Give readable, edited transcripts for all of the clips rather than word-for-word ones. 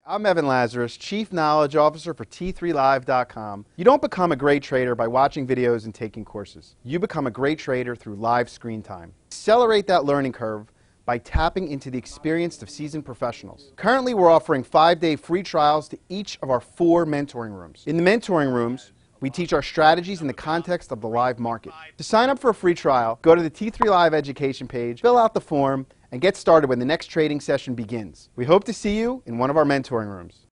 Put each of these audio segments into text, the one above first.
I'm Evan Lazarus, Chief Knowledge Officer for T3Live.com. You don't become a great trader by watching videos and taking courses. You become a great trader through live screen time. Accelerate that learning curve by tapping into the experience of seasoned professionals. Currently, we're offering 5-day free trials to each of our 4 mentoring rooms. In the mentoring rooms, we teach our strategies in the context of the live market. To sign up for a free trial, go to the T3 Live education page, fill out the form, and get started when the next trading session begins. We hope to see you in one of our mentoring rooms.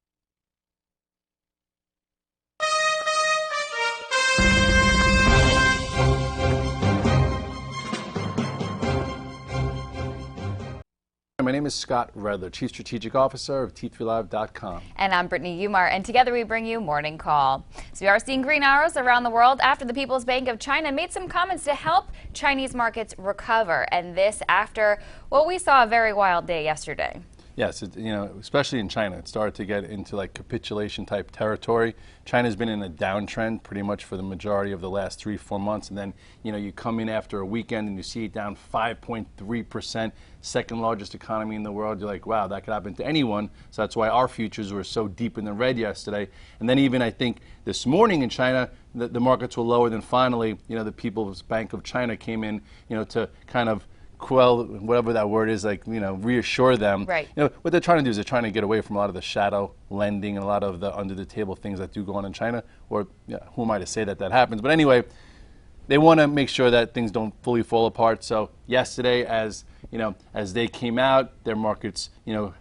My name is Scott Redler, Chief Strategic Officer of T3Live.com. And I'm Brittany Umar, and together we bring you Morning Call. So we are seeing green arrows around the world after the People's Bank of China made some comments to help Chinese markets recover, and this after what we saw a very wild day yesterday. Yes, especially in China, it started to get into like capitulation type territory. China's been in a downtrend pretty much for the majority of the last 3-4 months, and then you come in after a weekend and you see it down 5.3%, second largest economy in the world. You're like, wow, that could happen to anyone. So that's why our futures were so deep in the red yesterday. And then even I think this morning in China, the markets were lower. Than finally, the People's Bank of China came in, to kind of quell whatever that word is, like reassure them. Right. What they're trying to do is they're trying to get away from a lot of the shadow lending and a lot of the under the table things that do go on in China. Or who am I to say that happens? But anyway, they want to make sure that things don't fully fall apart. So yesterday, as they came out, their markets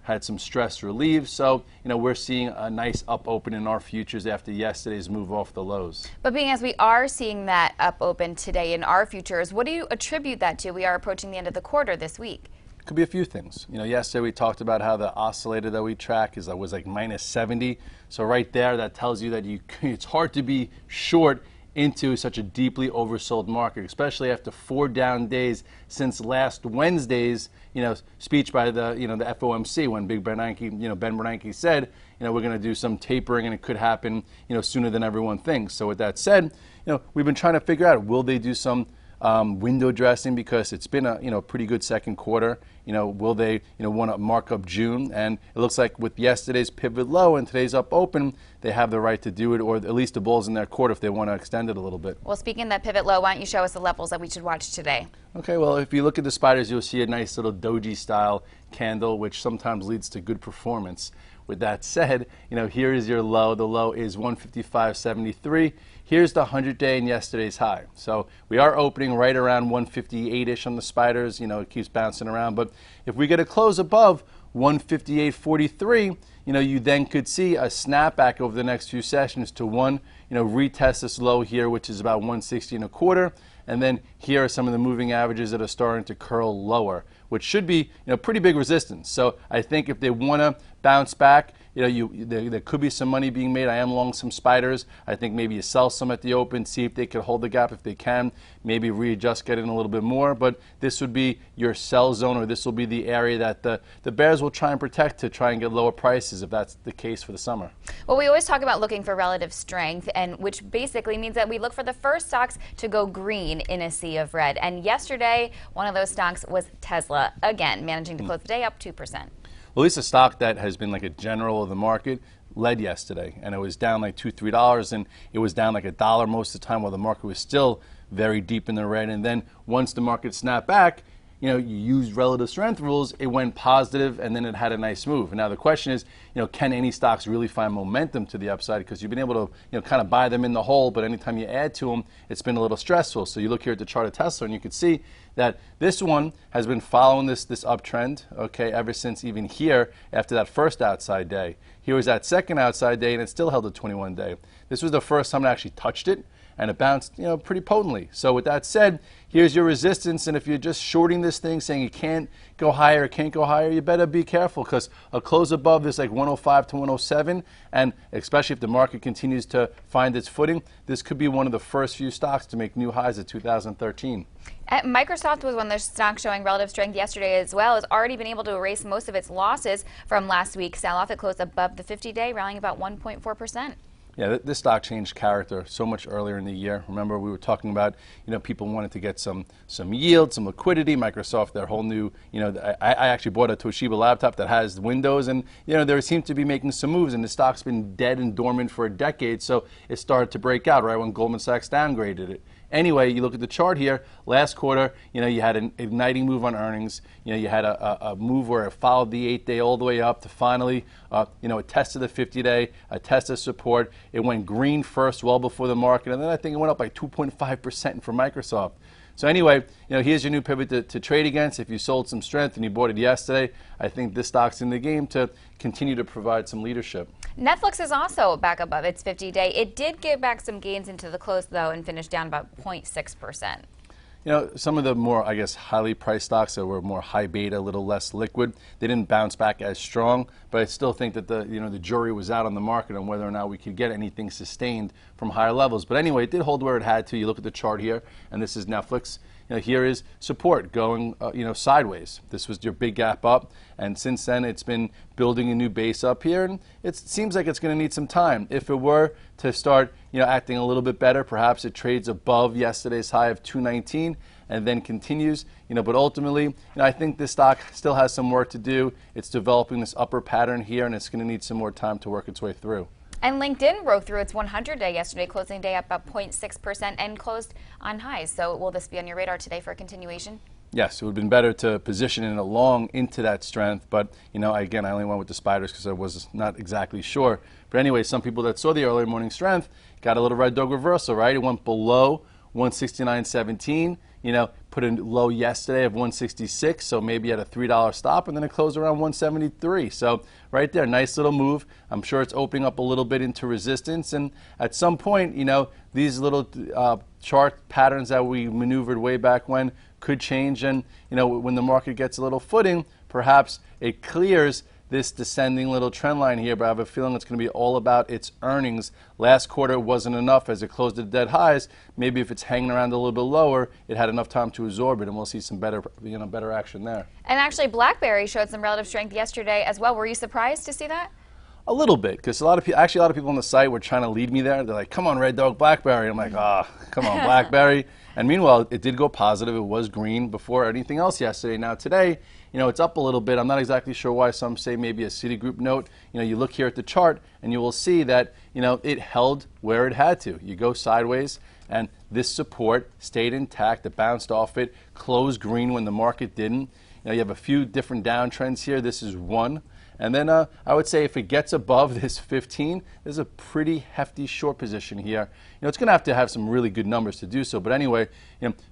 had some stress relieved. So we're seeing a nice up open in our futures after yesterday's move off the lows. But being as we are seeing that up open today in our futures, what do you attribute that to? We are approaching the end of the quarter this week. Could be a few things. Yesterday we talked about how the oscillator that we track was like minus 70. So right there, that tells you that it's hard to be short into such a deeply oversold market, especially after 4 down days since last Wednesday's speech by the the FOMC, when Ben Bernanke said we're going to do some tapering and it could happen sooner than everyone thinks. So with that said, we've been trying to figure out, will they do some window dressing, because it's been a pretty good second quarter. Will they want to mark up June? And it looks like with yesterday's pivot low and today's up open, they have the right to do it, or at least the ball's in their court if they want to extend it a little bit. Well, speaking of that pivot low, why don't you show us the levels that we should watch today? Okay, well, if you look at the spiders, you'll see a nice little doji style candle, which sometimes leads to good performance. With that said, here is your low. The low is 155.73. Here's the 100-day and yesterday's high. So we are opening right around 158-ish on the spiders. It keeps bouncing around. But if we get a close above 158.43, you then could see a snapback over the next few sessions to retest this low here, which is about 160.25. And then here are some of the moving averages that are starting to curl lower, which should be pretty big resistance. So I think if they want to bounce back, there could be some money being made. I am long some spiders. I think maybe you sell some at the open, see if they could hold the gap. If they can, maybe readjust, get in a little bit more. But this would be your sell zone, or this will be the area that the bears will try and protect to try and get lower prices if that's the case for the summer. Well, we always talk about looking for relative strength, and which basically means that we look for the first stocks to go green in a sea of red. And yesterday, one of those stocks was Tesla, again, managing to close the day up 2%. Well, at least a stock that has been like a general of the market led yesterday, and it was down like $2-3, and it was down like $1 most of the time while the market was still very deep in the red. And then once the market snapped back, you used relative strength rules, it went positive, and then it had a nice move. And now the question is, can any stocks really find momentum to the upside? Because you've been able to, kind of buy them in the hole, but anytime you add to them, it's been a little stressful. So you look here at the chart of Tesla, and you can see that this one has been following this uptrend, okay, ever since even here after that first outside day. Here was that second outside day, and it still held a 21-day. This was the first time it actually touched it, and it bounced, pretty potently. So with that said, here's your resistance, and if you're just shorting this thing, saying it can't go higher, you better be careful, because a close above this like 105 to 107, and especially if the market continues to find its footing, this could be one of the first few stocks to make new highs of 2013. Microsoft was one of the stocks showing relative strength yesterday as well. It's already been able to erase most of its losses from last week's sell-off. It closed above the 50-day, rallying about 1.4%. Yeah, this stock changed character so much earlier in the year. Remember, we were talking about, people wanted to get some yield, some liquidity. Microsoft, their whole new, I actually bought a Toshiba laptop that has Windows, and they seem to be making some moves. And the stock's been dead and dormant for a decade, so it started to break out right when Goldman Sachs downgraded it. Anyway, you look at the chart here. Last quarter, you had an igniting move on earnings. You had a move where it followed the 8-day all the way up to finally, it tested the 50-day, a test of support. It went green first, well before the market, and then I think it went up by 2.5% for Microsoft. So anyway, here's your new pivot to trade against. If you sold some strength and you bought it yesterday, I think this stock's in the game to continue to provide some leadership. Netflix is also back above its 50-day. It did give back some gains into the close, though, and finished down about 0.6%. Some of the more, I guess, highly priced stocks that were more high beta, a little less liquid, they didn't bounce back as strong. But I still think that the jury was out on the market on whether or not we could get anything sustained from higher levels. But anyway, it did hold where it had to. You look at the chart here, and this is Netflix. Here is support going, sideways. This was your big gap up, and since then it's been building a new base up here, and it seems like it's going to need some time. If it were to start, acting a little bit better, perhaps it trades above yesterday's high of 219 and then continues. But ultimately, I think this stock still has some work to do. It's developing this upper pattern here, and it's going to need some more time to work its way through. And LinkedIn broke through its 100-day yesterday, closing day up about 0.6% and closed on highs. So will this be on your radar today for a continuation? Yes, it would have been better to position it along into that strength. But, again, I only went with the spiders because I was not exactly sure. But anyway, some people that saw the early morning strength got a little red dog reversal, right? It went below 169.17. Put a low yesterday of 166, so maybe at a $3 stop, and then it closed around 173. So right there, nice little move. I'm sure it's opening up a little bit into resistance, and at some point, these little chart patterns that we maneuvered way back when could change, and when the market gets a little footing, perhaps it clears this descending little trend line here, but I have a feeling it's going to be all about its earnings. Last quarter wasn't enough as it closed at dead highs. Maybe if it's hanging around a little bit lower, it had enough time to absorb it, and we'll see some better action there. And actually, BlackBerry showed some relative strength yesterday as well. Were you surprised to see that? A little bit, because a lot of people on the site were trying to lead me there. They're like, "Come on, Red Dog, BlackBerry." I'm like, come on, BlackBerry." And meanwhile, it did go positive. It was green before anything else yesterday. Now today, it's up a little bit. I'm not exactly sure why. Some say maybe a Citigroup note. You look here at the chart, and you will see that it held where it had to. You go sideways, and this support stayed intact. It bounced off it, closed green when the market didn't. You have a few different downtrends here. This is one. And then I would say if it gets above this 15, there's a pretty hefty short position here. It's going to have some really good numbers to do so. But anyway,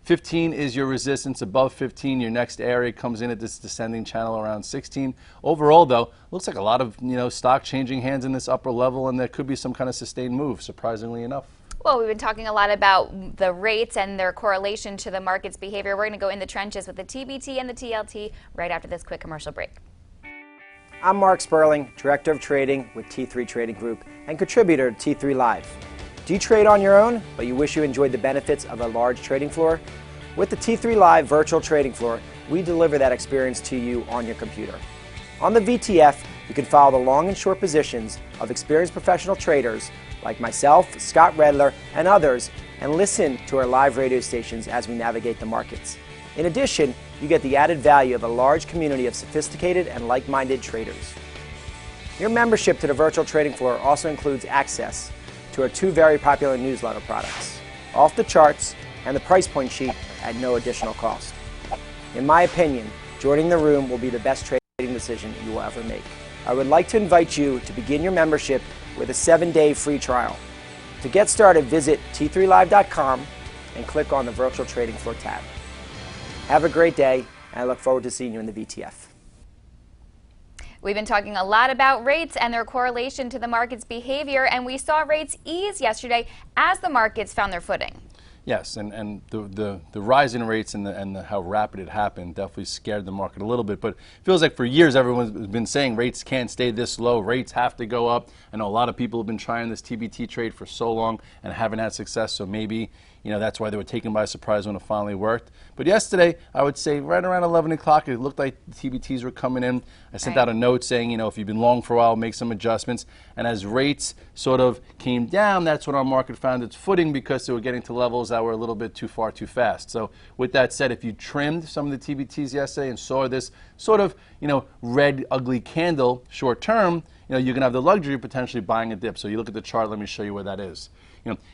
15 is your resistance. Above 15, your next area comes in at this descending channel around 16. Overall, though, looks like a lot of stock changing hands in this upper level, and there could be some kind of sustained move, surprisingly enough. Well, we've been talking a lot about the rates and their correlation to the market's behavior. We're going to go in the trenches with the TBT and the TLT right after this quick commercial break. I'm Mark Sperling, Director of Trading with T3 Trading Group and contributor to T3 Live. Do you trade on your own, but you wish you enjoyed the benefits of a large trading floor? With the T3 Live virtual trading floor, we deliver that experience to you on your computer. On the VTF, you can follow the long and short positions of experienced professional traders like myself, Scott Redler, and others, and listen to our live radio stations as we navigate the markets. In addition, you get the added value of a large community of sophisticated and like-minded traders. Your membership to the virtual trading floor also includes access to our two very popular newsletter products, Off the Charts and the Price Point Sheet at no additional cost. In my opinion, joining the room will be the best trading decision you will ever make. I would like to invite you to begin your membership with a 7-day free trial. To get started, visit t3live.com and click on the Virtual Trading Floor tab. Have a great day, and I look forward to seeing you in the VTF. We've been talking a lot about rates and their correlation to the market's behavior, and we saw rates ease yesterday as the markets found their footing. Yes, and the rise in rates and how rapid it happened definitely scared the market a little bit. But it feels like for years everyone's been saying rates can't stay this low, rates have to go up. I know a lot of people have been trying this TBT trade for so long and haven't had success, so maybe that's why they were taken by surprise when it finally worked. But yesterday, I would say right around 11 o'clock, it looked like the TBTs were coming in. I sent out a note saying, if you've been long for a while, make some adjustments. And as rates sort of came down, that's when our market found its footing because they were getting to levels that were a little bit too far too fast. So with that said, if you trimmed some of the TBTs yesterday and saw this sort of, red ugly candle short term, you're going to have the luxury of potentially buying a dip. So you look at the chart, let me show you where that is.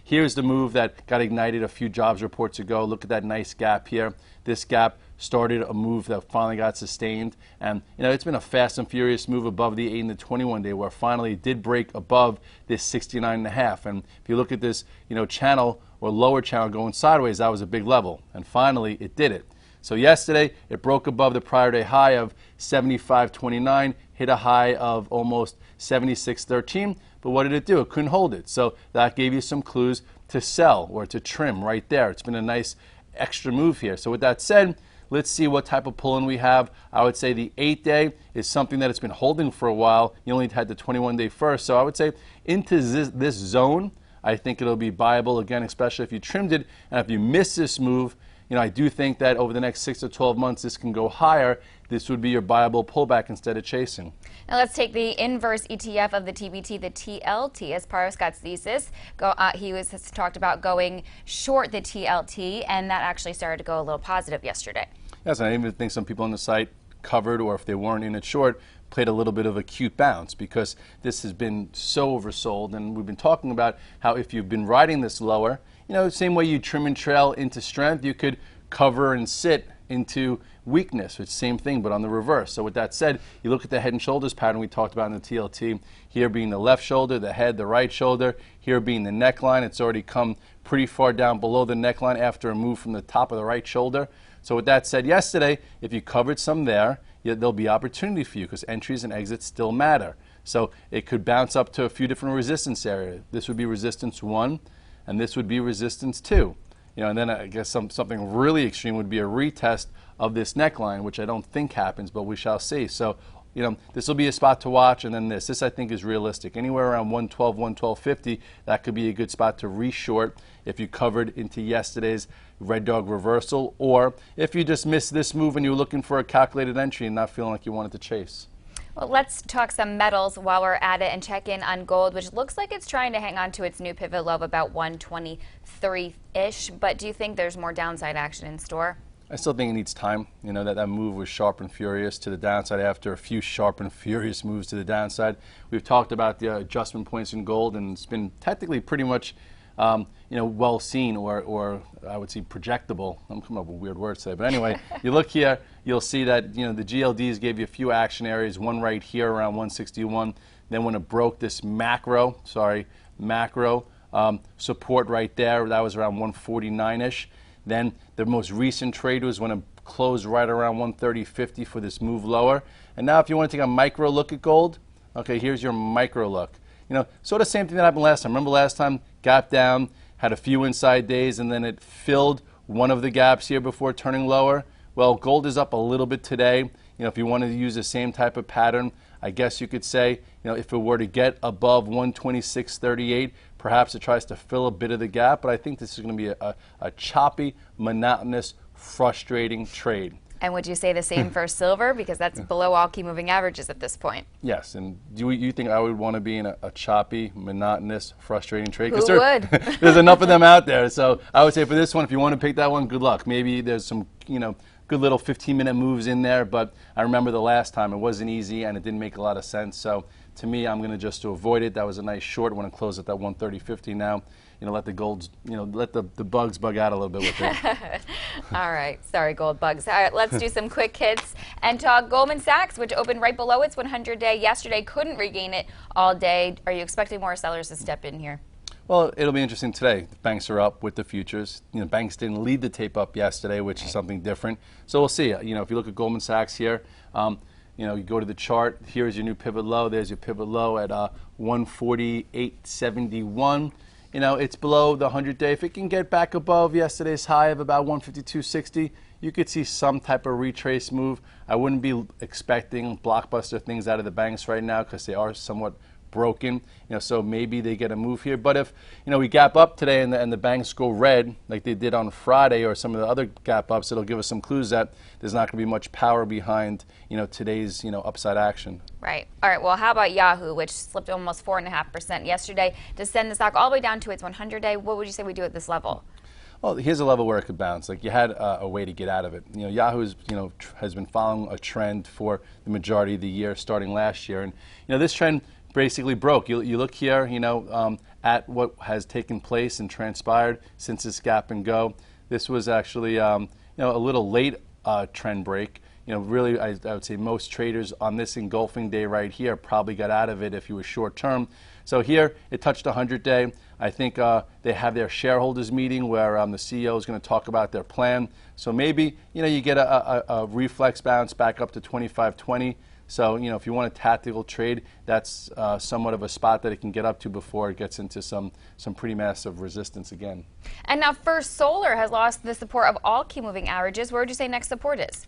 Here's the move that got ignited a few jobs reports ago. Look at that nice gap here. This gap started a move that finally got sustained. And, it's been a fast and furious move above the 8 and the 21 day where finally it did break above this 69.5. And if you look at this, channel or lower channel going sideways, that was a big level. And finally it did it. So yesterday it broke above the prior day high of 75.29, hit a high of almost 76.13. But what did it do? It couldn't hold it. So that gave you some clues to sell or to trim right there. It's been a nice extra move here. So with that said, let's see what type of pull-in we have. I would say the 8-day is something that it's been holding for a while. You only had the 21-day first. So I would say into this zone, I think it'll be buyable again, especially if you trimmed it. And if you miss this move, I do think that over the next 6 to 12 months, this can go higher. This would be your buyable pullback instead of chasing. Now let's take the inverse ETF of the TBT, the TLT, as part of Scott's thesis. He has talked about going short the TLT, and that actually started to go a little positive yesterday. Yes, and I even think some people on the site covered, or if they weren't in it short, played a little bit of a cute bounce because this has been so oversold. And we've been talking about how if you've been riding this lower, same way you trim and trail into strength, you could cover and sit into weakness. It's the same thing, but on the reverse. So with that said, you look at the head and shoulders pattern we talked about in the TLT, here being the left shoulder, the head, the right shoulder, here being the neckline. It's already come pretty far down below the neckline after a move from the top of the right shoulder. So with that said, yesterday, if you covered some there, there'll be opportunity for you because entries and exits still matter. So it could bounce up to a few different resistance areas. This would be resistance 1, and this would be resistance 2. And then I guess something really extreme would be a retest of this neckline, which I don't think happens, but we shall see. So, this will be a spot to watch, and then this I think is realistic. Anywhere around 112, 112.50, that could be a good spot to reshort if you covered into yesterday's red dog reversal, or if you just missed this move and you're looking for a calculated entry and not feeling like you wanted to chase. Well, let's talk some metals while we're at it and check in on gold, which looks like it's trying to hang on to its new pivot low of about 123-ish. But do you think there's more downside action in store? I still think it needs time. That move was sharp and furious to the downside after a few sharp and furious moves to the downside. We've talked about the adjustment points in gold, and it's been technically pretty much well seen, or I would say projectable. I'm coming up with weird words today. But anyway, you look here, you'll see that the GLDs gave you a few action areas, one right here around 161. Then when it broke this macro support right there, that was around 149-ish. Then the most recent trade was when it closed right around 130.50 for this move lower. And now if you want to take a micro look at gold, okay, here's your micro look. Sort of same thing that happened last time. Remember last time, gap down, had a few inside days, and then it filled one of the gaps here before turning lower. Well, gold is up a little bit today. If you wanted to use the same type of pattern, I guess you could say, if it were to get above 126.38, perhaps it tries to fill a bit of the gap, but I think this is going to be a choppy, monotonous, frustrating trade. And would you say the same for silver? Because that's below all key moving averages at this point. Yes, and do you think I would want to be in a choppy, monotonous, frustrating trade? Who would? There's enough of them out there. So I would say for this one, if you want to pick that one, good luck. Maybe there's some, good little 15-minute moves in there, but I remember the last time it wasn't easy and it didn't make a lot of sense. So to me, I'm going to just to avoid it. That was a nice short when it closed at that 130.50 now. Let the golds, let the bugs bug out a little bit with it. All right. Sorry, gold bugs. All right, let's do some quick hits and talk Goldman Sachs, which opened right below its 100-day yesterday, couldn't regain it all day. Are you expecting more sellers to step in here? Well, it'll be interesting today. The banks are up with the futures. Banks didn't lead the tape up yesterday, which is something different. So we'll see. If you look at Goldman Sachs here, you go to the chart. Here's your new pivot low. There's your pivot low at 148.71. It's below the 100-day. If it can get back above yesterday's high of about 152.60, you could see some type of retrace move. I wouldn't be expecting blockbuster things out of the banks right now because they are somewhat broken, so maybe they get a move here. But if we gap up today and the banks go red like they did on Friday or some of the other gap ups, it'll give us some clues that there's not going to be much power behind today's upside action. Right. All right. Well, how about YHOO, which slipped almost 4.5% yesterday to send the stock all the way down to its 100-day? What would you say we do at this level? Well, here's a level where it could bounce. Like you had a way to get out of it. YHOO has been following a trend for the majority of the year, starting last year, and this trend basically broke. You look here, at what has taken place and transpired since this gap and go. This was actually a little late trend break. Really, I would say most traders on this engulfing day right here probably got out of it if you were short term. So here it touched 100-day. I think they have their shareholders meeting where the CEO is going to talk about their plan. So maybe you get a reflex bounce back up to 25.20. So if you want a tactical trade, that's somewhat of a spot that it can get up to before it gets into some pretty massive resistance again. And now First Solar has lost the support of all key moving averages. Where would you say next support is?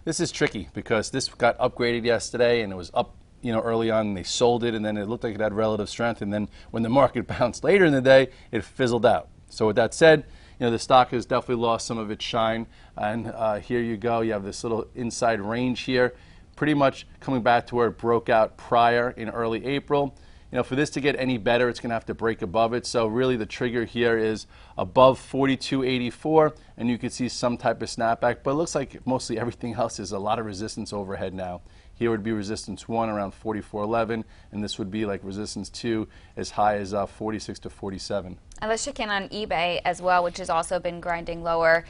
This is tricky because this got upgraded yesterday and it was up early on, and they sold it, and then it looked like it had relative strength, and then when the market bounced later in the day, it fizzled out. So with that said, the stock has definitely lost some of its shine, and here you go. You have this little inside range here, pretty much coming back to where it broke out prior in early April. For this to get any better, it's going to have to break above it. So really the trigger here is above 42.84, and you could see some type of snapback, but it looks like mostly everything else is a lot of resistance overhead now. Here would be resistance 1 around 44.11, and this would be like resistance 2 as high as 46 to 47. And let's check in on eBay as well, which has also been grinding lower.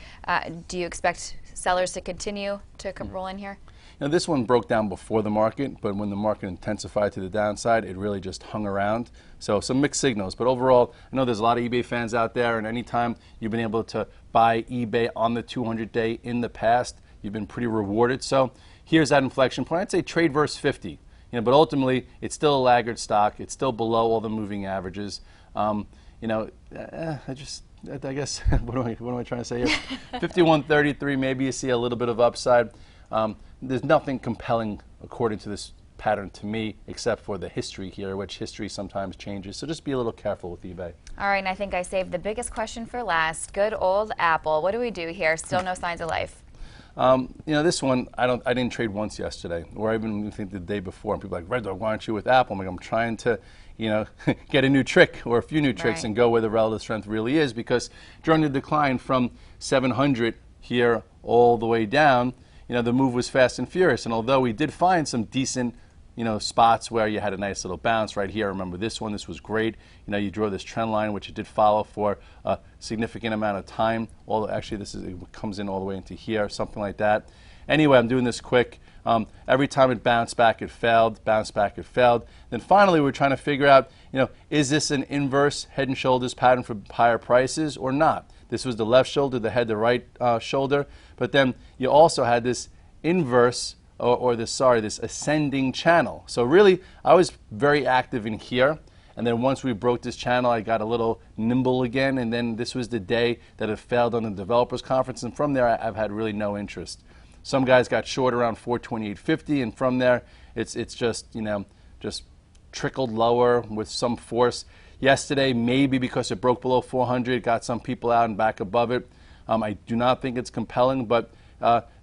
Do you expect sellers to continue to roll in here? This one broke down before the market, but when the market intensified to the downside, it really just hung around. So some mixed signals. But overall, I know there's a lot of eBay fans out there, and anytime you've been able to buy eBay on the 200-day in the past, you've been pretty rewarded. So here's that inflection point. I'd say trade versus 50. But ultimately, it's still a laggard stock. It's still below all the moving averages. I guess, what am I trying to say here? 51.33, maybe you see a little bit of upside. There's nothing compelling according to this pattern to me, except for the history here, which history sometimes changes. So just be a little careful with eBay. All right, and I think I saved the biggest question for last. Good old Apple. What do we do here? Still no signs of life. This one, I didn't trade once yesterday, or even think the day before. And people are like, Red Dog, why aren't you with Apple? I'm like, I'm trying to, get a new trick or a few new tricks and go where the relative strength really is, because during the decline from 700 here all the way down, the move was fast and furious. And although we did find some decent, spots where you had a nice little bounce right here. Remember this one, this was great. You draw this trend line, which it did follow for a significant amount of time. Actually, it comes in all the way into here, something like that. Anyway, I'm doing this quick. Every time it bounced back, it failed, bounced back, it failed. Then finally, we're trying to figure out, is this an inverse head and shoulders pattern for higher prices or not? This was the left shoulder, the head, the right shoulder. But then you also had this inverse, this ascending channel. So really, I was very active in here. And then once we broke this channel, I got a little nimble again. And then this was the day that it failed on the developers conference. And from there, I've had really no interest. Some guys got short around 428.50, and from there, it's just just trickled lower with some force. Yesterday, maybe because it broke below 400, got some people out and back above it. I do not think it's compelling, but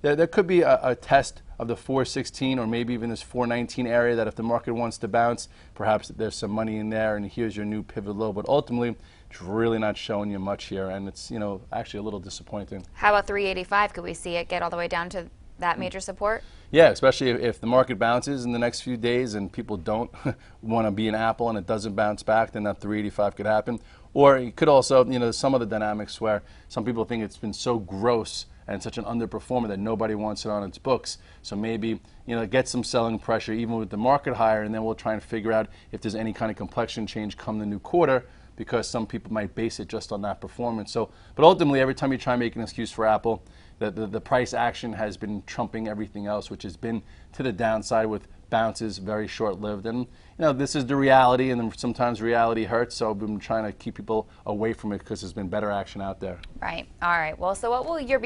there could be a test of the 416 or maybe even this 419 area that if the market wants to bounce, perhaps there's some money in there, and here's your new pivot low. But ultimately, it's really not showing you much here, and it's actually a little disappointing. How about 385? Could we see it get all the way down to that major support? Yeah, especially if the market bounces in the next few days and people don't want to be an Apple and it doesn't bounce back, then that 385 could happen. Or it could also, some of the dynamics where some people think it's been so gross and such an underperformer that nobody wants it on its books. So maybe, get some selling pressure even with the market higher, and then we'll try and figure out if there's any kind of complexion change come the new quarter, because some people might base it just on that performance. So, but ultimately, every time you try and make an excuse for Apple, the price action has been trumping everything else, which has been to the downside with bounces, very short-lived. And this is the reality, and then sometimes reality hurts, so I've been trying to keep people away from it because there's been better action out there. Right. All right. Well, so what will your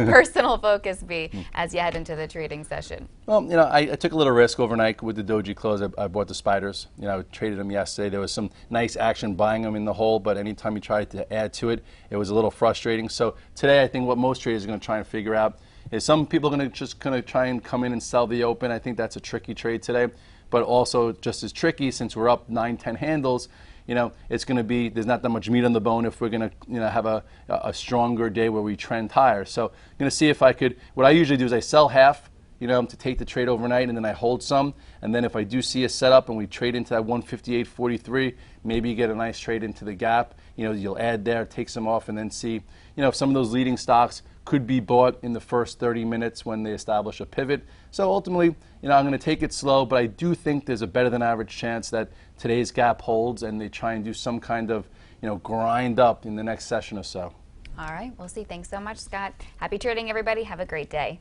personal focus be as you head into the trading session? Well, I took a little risk overnight with the doji close. I bought the spiders. I traded them yesterday. There was some nice action buying them in the hole, but anytime you tried to add to it, it was a little frustrating. So today, I think what most traders are going to try and figure out is some people are going to try and come in and sell the open. I think that's a tricky trade today, but also just as tricky since we're up 9-10 handles. It's going to be, there's not that much meat on the bone if we're going to have a stronger day where we trend higher. So I'm going to see if I could, what I usually do is I sell half, to take the trade overnight, and then I hold some. And then if I do see a setup and we trade into that 158.43, maybe you get a nice trade into the gap. You'll add there, take some off, and then see, if some of those leading stocks could be bought in the first 30 minutes when they establish a pivot. So ultimately, I'm going to take it slow, but I do think there's a better than average chance that today's gap holds and they try and do some kind of, grind up in the next session or so. All right, we'll see. Thanks so much, Scott. Happy trading, everybody. Have a great day.